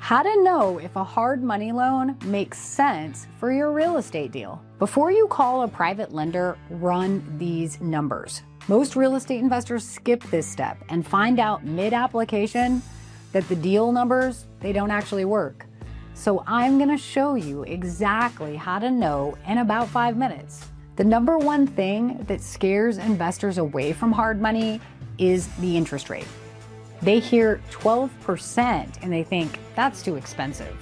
How to know if a hard money loan makes sense for your real estate deal. Before you call a private lender, run these numbers. Most real estate investors skip this step and find out mid-application that the deal numbers, they don't actually work. So I'm gonna show you exactly how to know in about 5 minutes. The number one thing that scares investors away from hard money is the interest rate. They hear 12% and they think that's too expensive.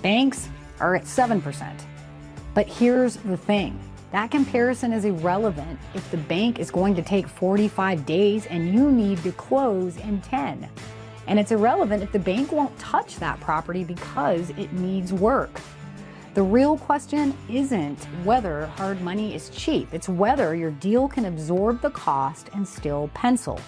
Banks are at 7%. But here's the thing, that comparison is irrelevant if the bank is going to take 45 days and you need to close in 10. And it's irrelevant if the bank won't touch that property because it needs work. The real question isn't whether hard money is cheap, it's whether your deal can absorb the cost and still pencil.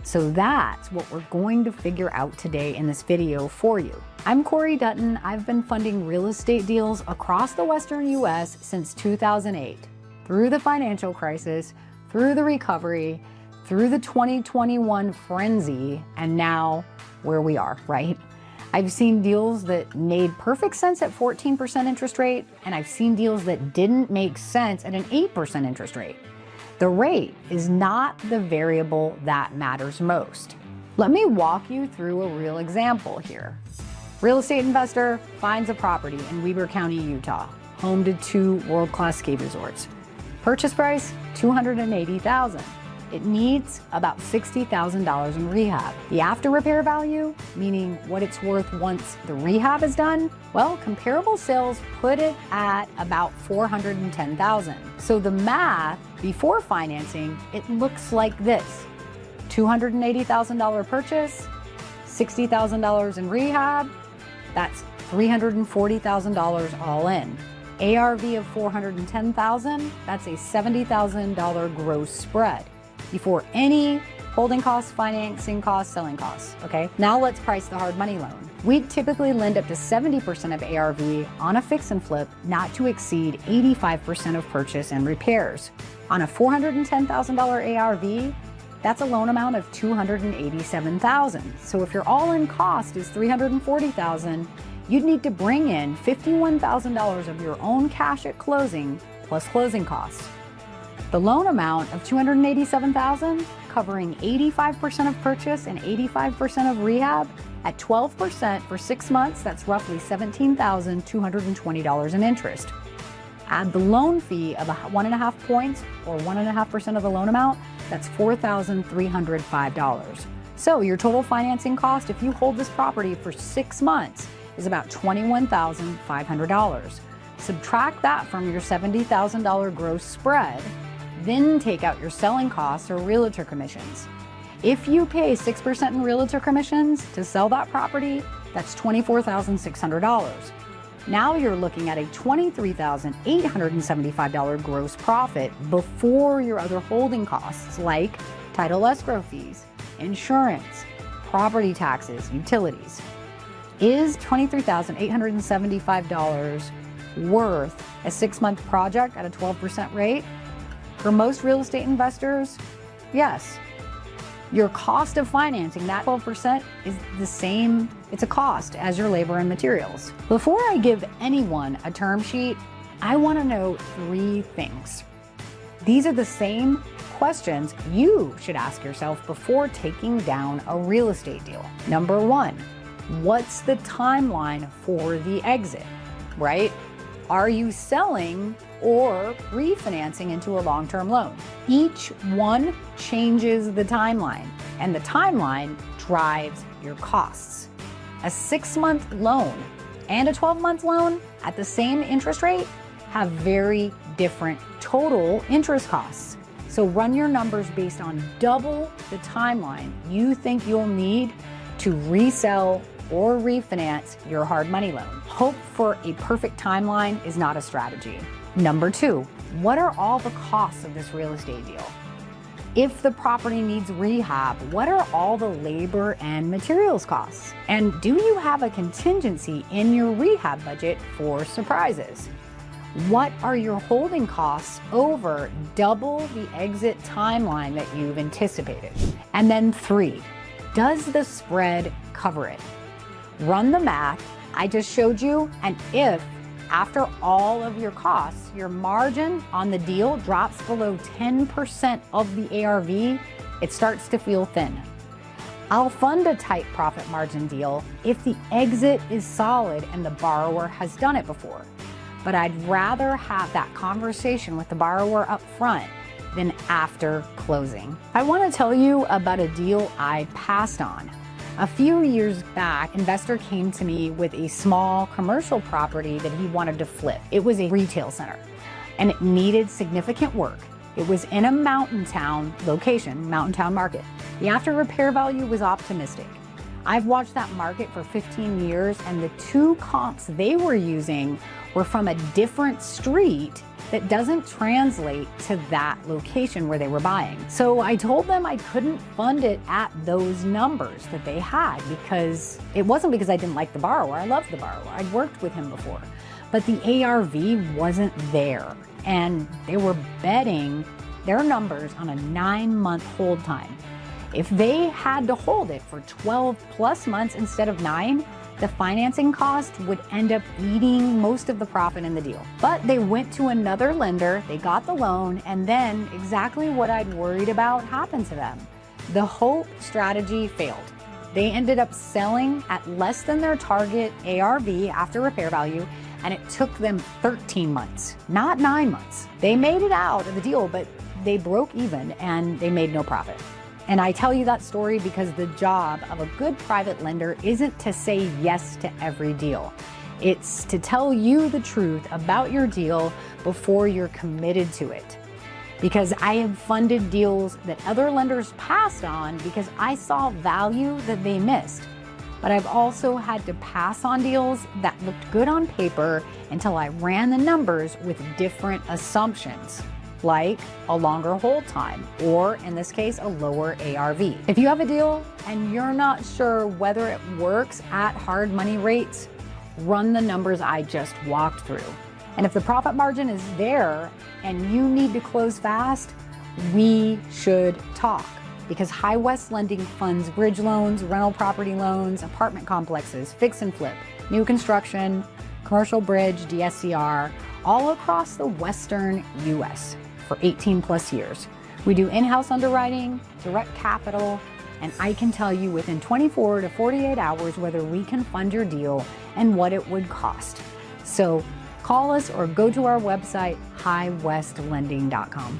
So that's what we're going to figure out today in this video for you. I'm Corey Dutton. I've been funding real estate deals across the Western US since 2008, through the financial crisis, through the recovery, through the 2021 frenzy, and now where we are, right? I've seen deals that made perfect sense at 14% interest rate, and I've seen deals that didn't make sense at an 8% interest rate. The rate is not the variable that matters most. Let me walk you through a real example here. Real estate investor finds a property in Weber County, Utah, home to 2 world-class ski resorts. Purchase price, $280,000. It needs about $60,000 in rehab. The after repair value, meaning what it's worth once the rehab is done, well, comparable sales put it at about $410,000. So the math before financing, it looks like this. $280,000 purchase, $60,000 in rehab, that's $340,000 all in. ARV of $410,000, that's a $70,000 gross spread before any holding costs, financing costs, selling costs, okay? Now let's price the hard money loan. We'd typically lend up to 70% of ARV on a fix and flip, not to exceed 85% of purchase and repairs. On a $410,000 ARV, that's a loan amount of $287,000. So if your all-in cost is $340,000, you'd need to bring in $51,000 of your own cash at closing plus closing costs. The loan amount of $287,000, covering 85% of purchase and 85% of rehab, at 12% for 6 months, that's roughly $17,220 in interest. Add the loan fee of 1.5 points, or 1.5% of the loan amount, that's $4,305. So your total financing cost, if you hold this property for 6 months, is about $21,500. Subtract that from your $70,000 gross spread, then take out your selling costs or realtor commissions. If you pay 6% in realtor commissions to sell that property, that's $24,600. Now you're looking at a $23,875 gross profit before your other holding costs like title escrow fees, insurance, property taxes, utilities. Is $23,875 worth a 6-month project at a 12% rate? For most real estate investors, yes. Your cost of financing, that 12%, is the same, it's a cost as your labor and materials. Before I give anyone a term sheet, I want to know 3 things. These are the same questions you should ask yourself before taking down a real estate deal. Number 1, what's the timeline for the exit, right? Are you selling or refinancing into a long-term loan? Each one changes the timeline, and the timeline drives your costs. A 6-month loan and a 12-month loan at the same interest rate have very different total interest costs. So run your numbers based on double the timeline you think you'll need to resell or refinance your hard money loan. Hope for a perfect timeline is not a strategy. Number 2, what are all the costs of this real estate deal? If the property needs rehab, what are all the labor and materials costs? And do you have a contingency in your rehab budget for surprises? What are your holding costs over double the exit timeline that you've anticipated? And then 3, does the spread cover it? run the math I just showed you, and if after all of your costs, your margin on the deal drops below 10% of the ARV, it starts to feel thin. I'll fund a tight profit margin deal if the exit is solid and the borrower has done it before. But I'd rather have that conversation with the borrower up front than after closing. I want to tell you about a deal I passed on. A few years back, an investor came to me with a small commercial property that he wanted to flip. It was a retail center and it needed significant work. It was in a mountain town location, mountain town market. The after repair value was optimistic. I've watched that market for 15 years and the two comps they were using were from a different street that doesn't translate to that location where they were buying. So I told them I couldn't fund it at those numbers that they had, because it wasn't because I didn't like the borrower. I loved the borrower. I'd worked with him before. But the ARV wasn't there, and they were betting their numbers on a 9-month hold time. If they had to hold it for 12 plus months instead of 9, the financing cost would end up eating most of the profit in the deal. But they went to another lender, they got the loan, and then exactly what I'd worried about happened to them. The hope strategy failed. They ended up selling at less than their target ARV after repair value, and it took them 13 months, not 9 months. They made it out of the deal, but they broke even and they made no profit. And I tell you that story because the job of a good private lender isn't to say yes to every deal. It's to tell you the truth about your deal before you're committed to it. Because I have funded deals that other lenders passed on because I saw value that they missed. But I've also had to pass on deals that looked good on paper until I ran the numbers with different assumptions, like a longer hold time, or in this case, a lower ARV. If you have a deal and you're not sure whether it works at hard money rates, run the numbers I just walked through. And if the profit margin is there and you need to close fast, we should talk. Because High West Lending funds bridge loans, rental property loans, apartment complexes, fix and flip, new construction, commercial bridge, DSCR, all across the Western US for 18 plus years. We do in-house underwriting, direct capital, and I can tell you within 24 to 48 hours whether we can fund your deal and what it would cost. So call us or go to our website, highwestlending.com.